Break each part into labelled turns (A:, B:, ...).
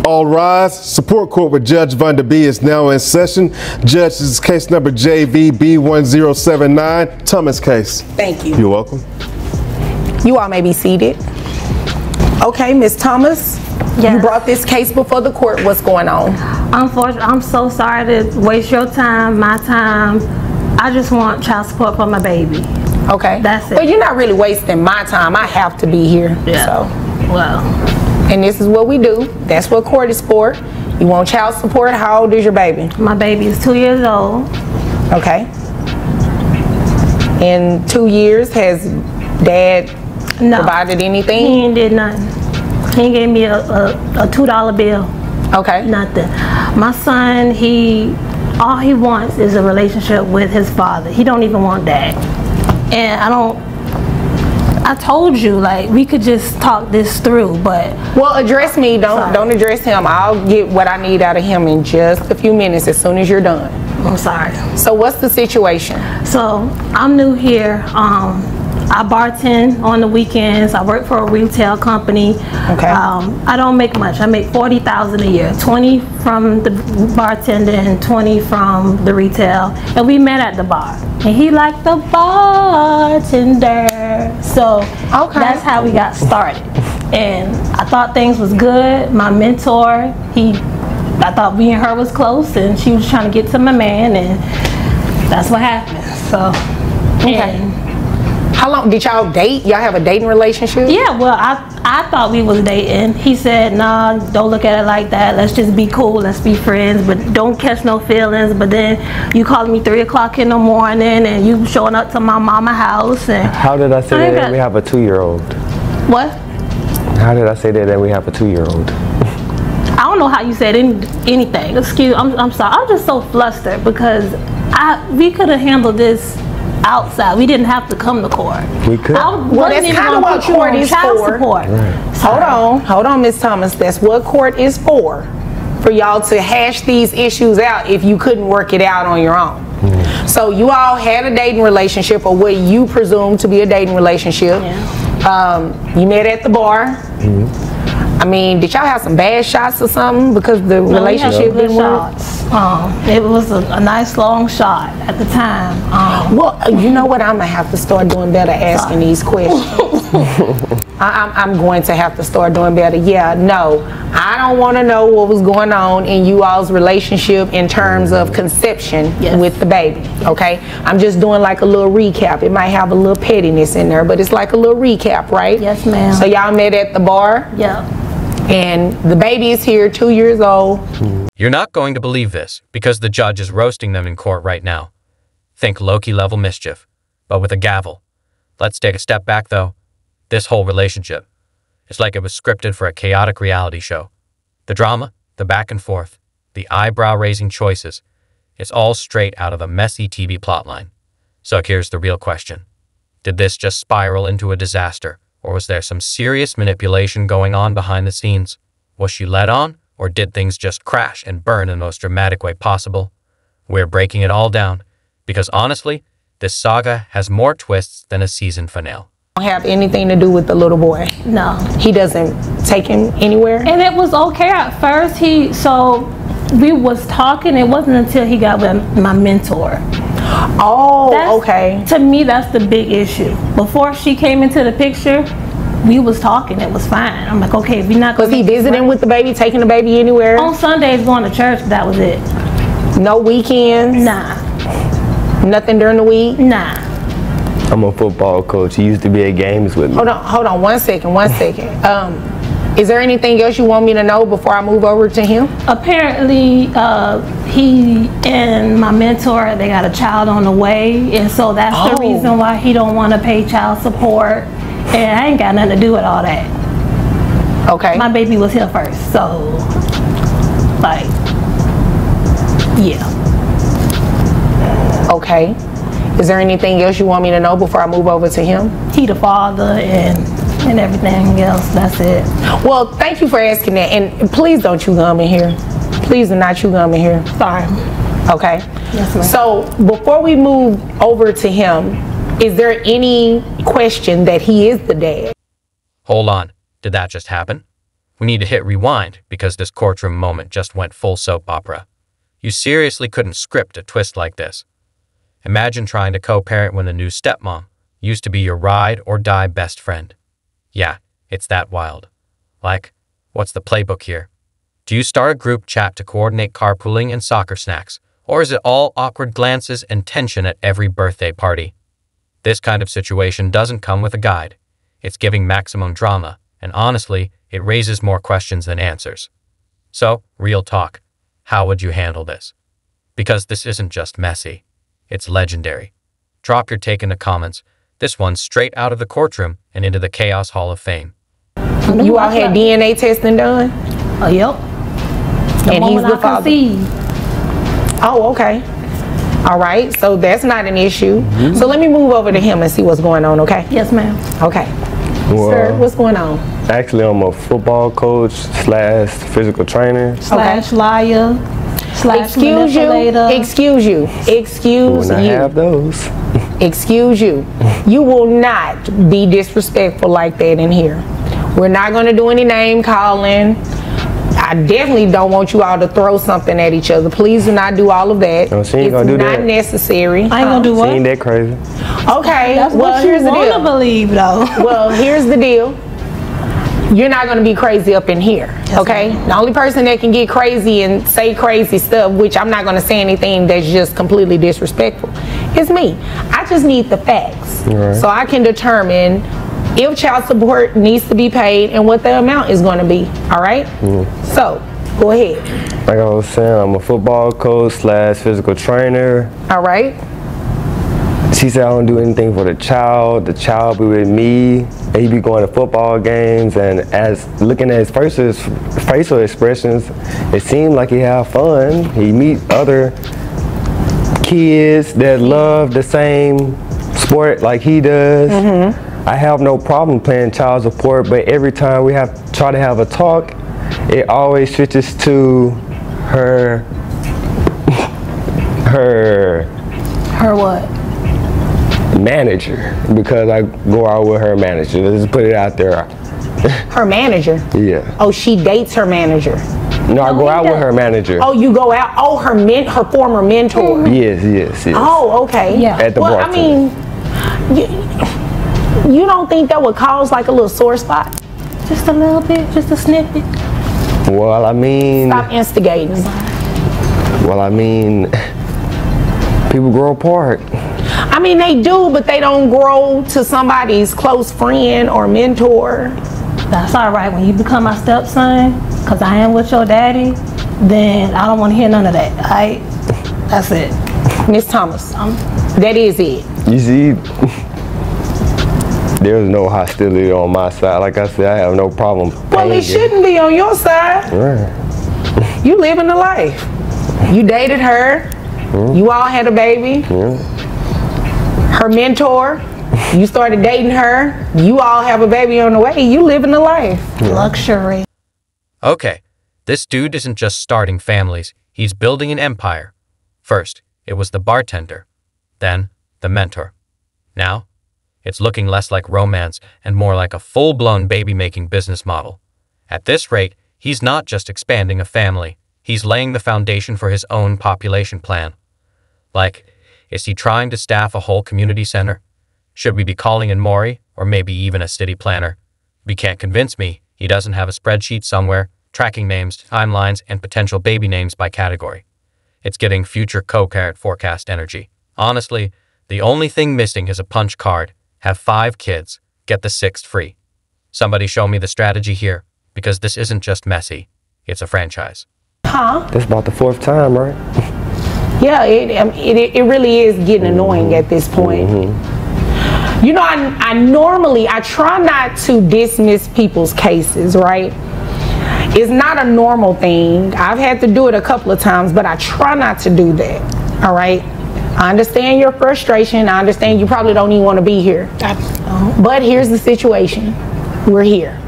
A: All rise. Support court with Judge Van Der Bee is now in session. Judge, this is case number JVB1079, Thomas case.
B: Thank you.
A: You're welcome.
B: You all may be seated. Okay, Ms. Thomas, you brought this case before the court. What's going on?
C: Unfortunately, I'm so sorry to waste your time, my time. I just want child support for my baby.
B: Okay.
C: That's it.
B: But you're not really wasting my time. I have to be here.
C: Yeah.
B: So.
C: Well.
B: And this is what we do. That's what court is for. You want child support. How old is your baby?
C: My baby is 2 years old.
B: Okay. In 2 years, has Dad provided anything?
C: He ain't did nothing. He gave me a $2 bill.
B: Okay.
C: Nothing. My son, all he wants is a relationship with his father. He don't even want Dad. And I told you, like, we could just talk this through, but...
B: Well, address me. Don't address him. I'll get what I need out of him in just a few minutes as soon as you're done.
C: I'm sorry.
B: So what's the situation?
C: So I'm new here. I bartend on the weekends. I work for a retail company.
B: Okay.
C: I don't make much. I make $40,000 a year. 20 from the bartender and 20 from the retail. And we met at the bar. And he liked the bartender. So that's how we got started. And I thought things was good. My mentor, I thought me and her was close, and she was trying to get to my man, and that's what happened. So,
B: okay. How long did y'all date? Y'all have a dating relationship?
C: Yeah, well, I thought we was dating. He said, nah, don't look at it like that. Let's just be cool. Let's be friends, but don't catch no feelings. But then you calling me 3 o'clock in the morning, and you showing up to my mama's house. And
D: how did I say that we have a 2-year-old?
C: What?
D: How did I say that we have a 2-year-old?
C: I don't know how you said anything. Excuse, I'm sorry. I'm just so flustered because we could have handled this outside. We didn't have to come to court.
D: We could.
B: Well, that's kind of what court is for.
D: Right.
B: Hold on, Ms. Thomas. That's what court is for y'all to hash these issues out if you couldn't work it out on your own. So you all had a dating relationship, or what you presume to be a dating relationship. Yeah. You met at the bar. I mean, did y'all have some bad shots or something because the relationship didn't work?
C: It was a nice long shot at the time.
B: Well, you know what? I'm gonna have to start doing better asking these questions. I'm going to have to start doing better. Yeah, no, I don't want to know what was going on in you all's relationship in terms of conception with the baby. Okay, I'm just doing like a little recap. It might have a little pettiness in there, but it's like a little recap, right?
C: Yes, ma'am.
B: So y'all met at the bar.
C: Yeah.
B: And the baby is here, 2 years old.
E: You're not going to believe this because the judge is roasting them in court right now. Think Loki-level mischief, but with a gavel. Let's take a step back, though. This whole relationship, it's like it was scripted for a chaotic reality show. The drama, the back and forth, the eyebrow-raising choices, it's all straight out of a messy TV plotline. So here's the real question. Did this just spiral into a disaster? Or was there some serious manipulation going on behind the scenes? Was she led on, or did things just crash and burn in the most dramatic way possible? We're breaking it all down, because honestly, this saga has more twists than a season finale.
B: Don't have anything to do with the little boy.
C: No.
B: He doesn't take him anywhere?
C: And it was okay at first. We was talking, it wasn't until he got with my mentor.
B: Oh, okay.
C: To me, that's the big issue. Before she came into the picture, we was talking, it was fine. I'm like, okay, if you're not going
B: to... Was he visiting with the baby, taking the baby anywhere?
C: On Sundays, going to church, that was it.
B: No weekends?
C: Nah.
B: Nothing during the week?
C: Nah.
D: I'm a football coach. He used to be at games with me.
B: Hold on, one second. Is there anything else you want me to know before I move over to him?
C: Apparently, he and my mentor, they got a child on the way, and so that's the reason why he don't want to pay child support. And I ain't got nothing to do with all that.
B: Okay.
C: My baby was here first, so, like, yeah.
B: Okay. Is there anything else you want me to know before I move over to him?
C: He the father and everything else, that's it.
B: Well, thank you for asking that, and please don't chew gum in here. Please do not chew gum in here.
C: Sorry.
B: Okay.
C: Yes, ma'am.
B: So before we move over to him, is there any question that he is the dad?
E: Hold on. Did that just happen? We need to hit rewind because this courtroom moment just went full soap opera. You seriously couldn't script a twist like this. Imagine trying to co-parent when the new stepmom used to be your ride-or-die best friend. Yeah, it's that wild. Like, what's the playbook here? Do you start a group chat to coordinate carpooling and soccer snacks, or is it all awkward glances and tension at every birthday party? This kind of situation doesn't come with a guide. It's giving maximum drama, and honestly, it raises more questions than answers. So, real talk, how would you handle this? Because this isn't just messy, it's legendary. Drop your take in the comments. This one's straight out of the courtroom and into the Chaos Hall of Fame.
B: You all had DNA testing done?
C: Oh, yep.
B: And he's the father. Oh, okay. All right, so that's not an issue. So let me move over to him and see what's going on, okay?
C: Yes, ma'am.
B: Okay.
D: Well,
B: Sir, what's going on?
D: Actually, I'm a football coach / physical trainer.
C: / liar /
B: Excuse you.
C: manipulator.
B: Excuse you. Excuse
D: When I
B: you.
D: have those.
B: Excuse you. You will not be disrespectful like that in here. We're not going to do any name calling. I definitely don't want you all to throw something at each other. Please do not do all of that.
D: No, she ain't
B: it's
D: gonna do
B: not
D: that.
B: necessary.
C: I ain't gonna do
D: She
C: what?
D: ain't that crazy.
B: Okay,
C: That's
B: well,
C: what you
B: here's the
C: want to
B: deal.
C: believe, though.
B: Well, here's the deal. You're not going to be crazy up in here, okay? The only person that can get crazy and say crazy stuff, which I'm not going to say anything that's just completely disrespectful, is me. I just need the facts.
D: Right.
B: So I can determine if child support needs to be paid and what the amount is going to be, all right? So, go ahead.
D: Like I was saying, I'm a football coach / physical trainer.
B: All right?
D: She said I don't do anything for the child be with me. He be going to football games, and as looking at his facial expressions, it seemed like he have fun. He meet other kids that love the same sport like he does. I have no problem paying child support, but every time we try to have a talk, it always switches to her
C: Her what?
D: manager, because I go out with her manager. Let's just put it out there.
B: Her manager?
D: Yeah.
B: Oh, she dates her manager.
D: No, I go out with her manager.
B: Oh, you go out? Oh, her former mentor.
D: Yes.
B: Oh, okay.
C: Yeah.
D: At the
B: Well, I
D: bartender.
B: mean, you don't think that would cause like a little sore spot?
C: Just a little bit, just a snippet.
D: Well, I mean,
B: Stop instigating.
D: people grow apart.
B: I mean, they do, but they don't grow to somebody's close friend or mentor.
C: That's all right. When you become my stepson, because I am with your daddy, then I don't want to hear none of that. All right? That's it.
B: Miss Thomas, that is it.
D: You see, there's no hostility on my side. Like I said, I have no problem.
B: Well, it shouldn't be on your side.
D: Right.
B: You living the life. You dated her. You all had a baby. Her mentor. You started dating her. You all have a baby on the way. You living the life.
C: Luxury.
E: Okay, this dude isn't just starting families, he's building an empire. First, it was the bartender. Then, the mentor. Now, it's looking less like romance and more like a full-blown baby-making business model. At this rate, he's not just expanding a family, he's laying the foundation for his own population plan. Like, is he trying to staff a whole community center? Should we be calling in Maury, or maybe even a city planner? You can't convince me he doesn't have a spreadsheet somewhere, tracking names, timelines, and potential baby names by category. It's getting future co-parent forecast energy. Honestly, the only thing missing is a punch card. Have 5 kids, get the 6th free. Somebody show me the strategy here, because this isn't just messy, it's a franchise.
B: Huh?
D: That's about the 4th time, right?
B: Yeah, it really is getting annoying at this point. You know, I try not to dismiss people's cases, right? It's not a normal thing. I've had to do it a couple of times, but I try not to do that, all right? I understand your frustration. I understand you probably don't even want to be here. But here's the situation. We're here.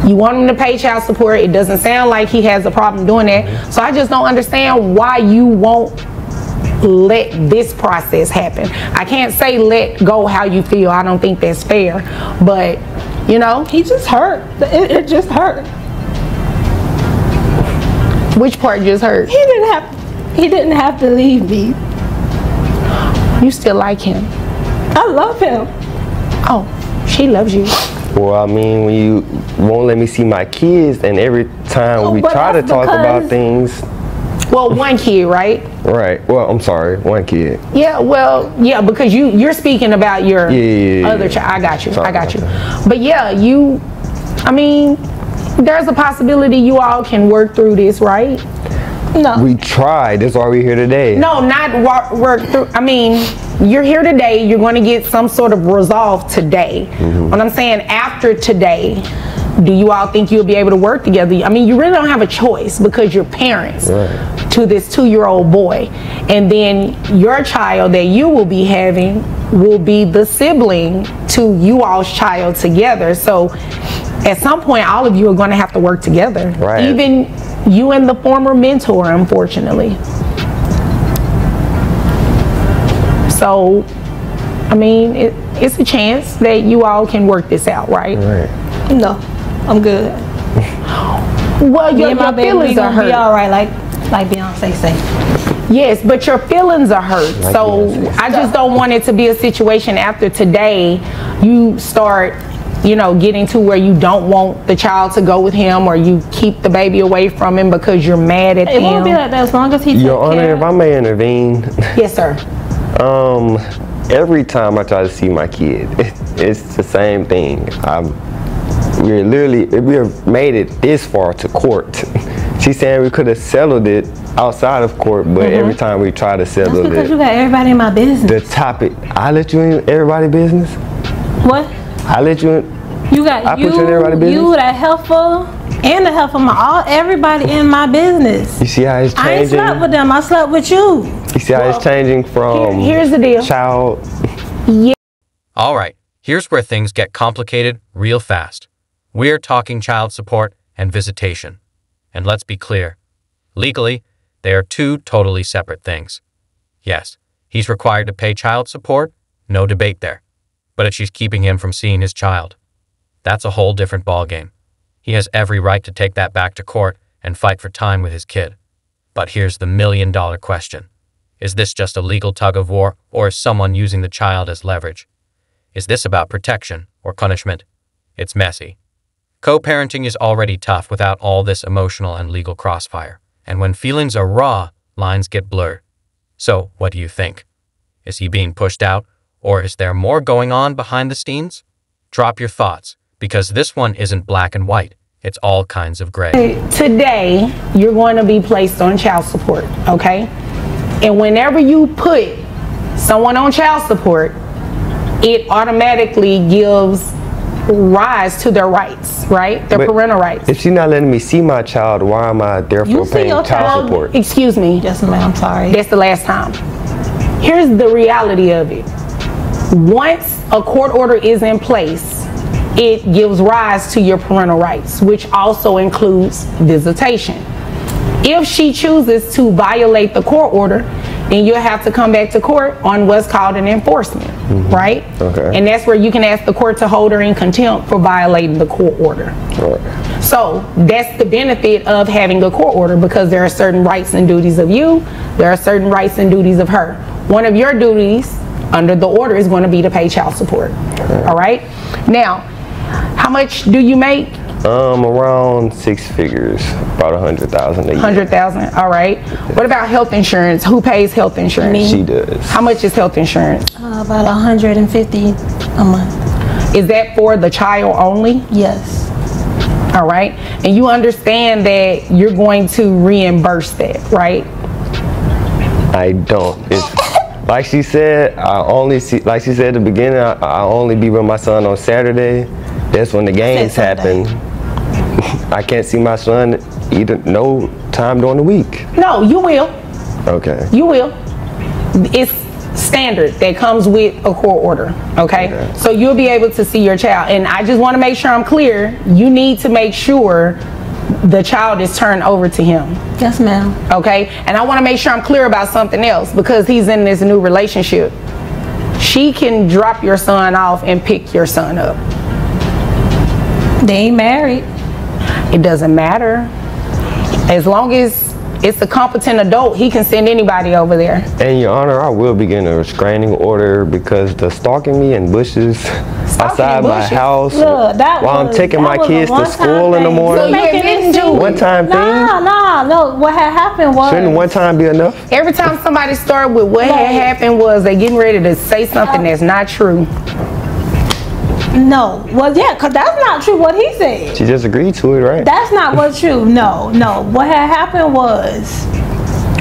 B: You want him to pay child support. It doesn't sound like he has a problem doing that. So I just don't understand why you won't let this process happen. I can't say let go how you feel. I don't think that's fair. But, you know.
C: He just hurt. It just hurt.
B: Which part just hurt?
C: He didn't have to leave me.
B: You still like him?
C: I love him.
B: Oh, she loves you.
D: Well, I mean, when you won't let me see my kids, and every time we try to talk about things.
B: Well, one kid, right?
D: Right. Well, I'm sorry, one kid.
B: Yeah. Well, yeah, because you're speaking about your other child. I got you.
D: Sorry
B: I got you.
D: that.
B: But yeah, I mean, there's a possibility you all can work through this, right?
C: No.
D: We tried. That's why we're here today.
B: No, not work through. I mean, you're here today. You're going to get some sort of resolve today. What I'm saying, after today, do you all think you'll be able to work together? I mean, you really don't have a choice because you're parents to this 2-year-old boy. And then your child that you will be having will be the sibling to you all's child together. So at some point, all of you are going to have to work together.
D: Right.
B: Even you and the former mentor, unfortunately. So, I mean, it's a chance that you all can work this out, right?
D: Right.
C: No, I'm good.
B: Well, your
C: my baby
B: feelings are hurt.
C: Be all right, like Beyonce say.
B: Yes, but your feelings are hurt.
D: Like
B: so
D: Beyonce.
B: I just don't want it to be a situation after today you start, getting to where you don't want the child to go with him, or you keep the baby away from him because you're mad at him.
C: It won't be like that as long as he takes
D: Your Honor,
C: care.
D: if I may intervene.
B: Yes, sir.
D: Every time I try to see my kid, it's the same thing. We have made it this far to court. She's saying we could have settled it outside of court, but every time we try to settle
C: That's because
D: it,
C: you got everybody in my business.
D: the topic, I let you in everybody's business?
C: What?
D: I let you in?
C: You got
D: I put you in everybody's business?
C: you, that helpful, and the help of everybody in my business.
D: You see how it's changing?
C: I ain't slept with them, I slept with you.
D: You see how it's changing from
B: Here's the deal.
D: child?
E: All right, here's where things get complicated real fast. We're talking child support and visitation. And let's be clear, legally, they are two totally separate things. Yes, he's required to pay child support, no debate there. But if she's keeping him from seeing his child, that's a whole different ballgame. He has every right to take that back to court and fight for time with his kid. But here's the million-dollar question. Is this just a legal tug-of-war, or is someone using the child as leverage? Is this about protection or punishment? It's messy. Co-parenting is already tough without all this emotional and legal crossfire. And when feelings are raw, lines get blurred. So, what do you think? Is he being pushed out, or is there more going on behind the scenes? Drop your thoughts, because this one isn't black and white. It's all kinds of gray.
B: Today, you're going to be placed on child support, okay? And whenever you put someone on child support, it automatically gives rise to their rights, right? Their parental rights.
D: If she's not letting me see my child, why am I therefore paying child support?
B: Excuse me.
C: Yes, ma'am, I'm sorry.
B: That's the last time. Here's the reality of it. Once a court order is in place, it gives rise to your parental rights, which also includes visitation. If she chooses to violate the court order, then you'll have to come back to court on what's called an enforcement, right?
D: Okay.
B: And that's where you can ask the court to hold her in contempt for violating the court order.
D: Right.
B: So that's the benefit of having a court order, because there are certain rights and duties of you, there are certain rights and duties of her. One of your duties under the order is going to be to pay child support.
D: Okay.
B: All right? Now, how much do you make?
D: Around 6 figures, about 100,000 a year.
B: 100,000. All right. What about health insurance? Who pays health insurance?
C: Me.
D: She does.
B: How much is health insurance?
C: About 150 a month.
B: Is that for the child only?
C: Yes.
B: All right. And you understand that you're going to reimburse that, right?
D: I don't. It's like she said. Like she said at the beginning, I only be with my son on Saturday. That's when the games happen. I can't see my son either. No time during the week.
B: No, you will.
D: Okay.
B: You will. It's standard that comes with a court order, okay? So you'll be able to see your child. And I just want to make sure I'm clear. You need to make sure the child is turned over to him.
C: Yes, ma'am. Okay?
B: And I want to make sure I'm clear about something else, because he's in this new relationship. She can drop your son off and pick your son up.
C: They ain't married.
B: It doesn't matter. As long as it's a competent adult, he can send anybody over there.
D: And Your Honor, I will begin a restraining order because the stalking me in bushes outside my house
C: Look,
D: while I'm taking my kids to school in the morning.
B: So you admitting to it?
D: One-time thing?
C: No. What had happened was...
D: Shouldn't one time be enough?
B: Every time somebody started with what had happened was they getting ready to say something that's not true.
C: No. Well, yeah, because that's not true what he said.
D: She just agreed to it, right?
C: That's not what's true. No. What had happened was...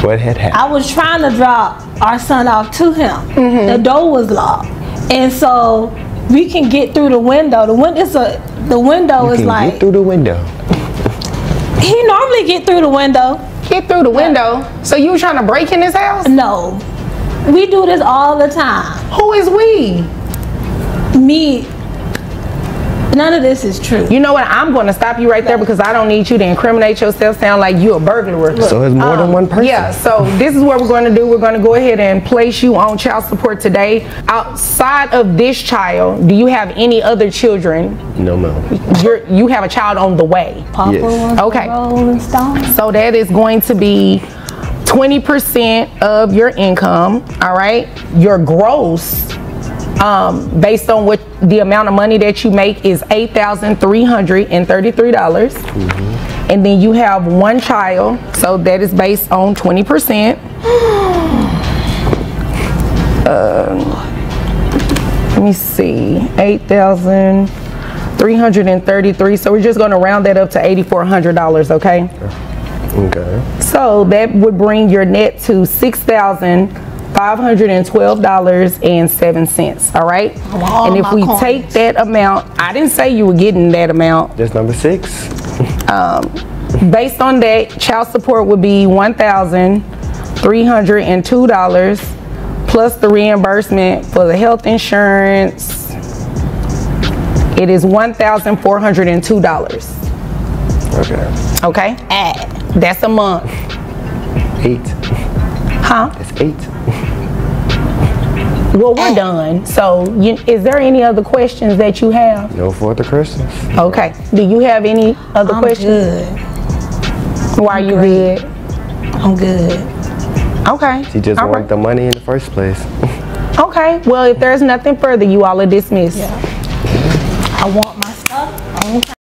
D: What had happened?
C: I was trying to drop our son off to him. The door was locked. And so we can get through the window. The window is like...
D: Get through the window.
C: He normally get through the window.
B: Get through the window? So you were trying to break in his house?
C: No. We do this all the time.
B: Who is we?
C: Me. None of this is true.
B: You know what? I'm going to stop you right there because I don't need you to incriminate yourself, sound like you a burglar.
D: So it's more than one person?
B: Yeah, so this is what we're going to do. We're going to go ahead and place you on child support today. Outside of this child, do you have any other children?
D: No, ma'am.
B: You have a child on the way?
C: Papa
D: Yes.
B: Okay.
C: Rolling Stone.
B: So that is going to be 20% of your income, all right? Your gross, based on what the amount of money that you make is $8,333. And then you have one child, so that is based on 20%. Let me see, 8,333. So we're just going to round that up to $8,400, okay?
D: Okay.
B: So that would bring your net to $6,512.07. All right. And if we take that amount, I didn't say you were getting that amount.
D: That's number 6.
B: Based on that, child support would be $1,302 plus the reimbursement for the health insurance. It is $1,402.
D: Okay.
B: Okay. That's a month.
D: 8.
B: Huh?
D: That's 8.
B: Well, we're done. So, is there any other questions that you have?
D: No further questions.
B: Okay. Do you have any other questions?
C: Good.
B: Why are you good?
C: I'm good.
B: Okay.
D: She just
B: All
D: wanted
B: right.
D: the money in the first place.
B: Okay. Well, if there's nothing further, you all are dismissed.
C: I want my stuff on time.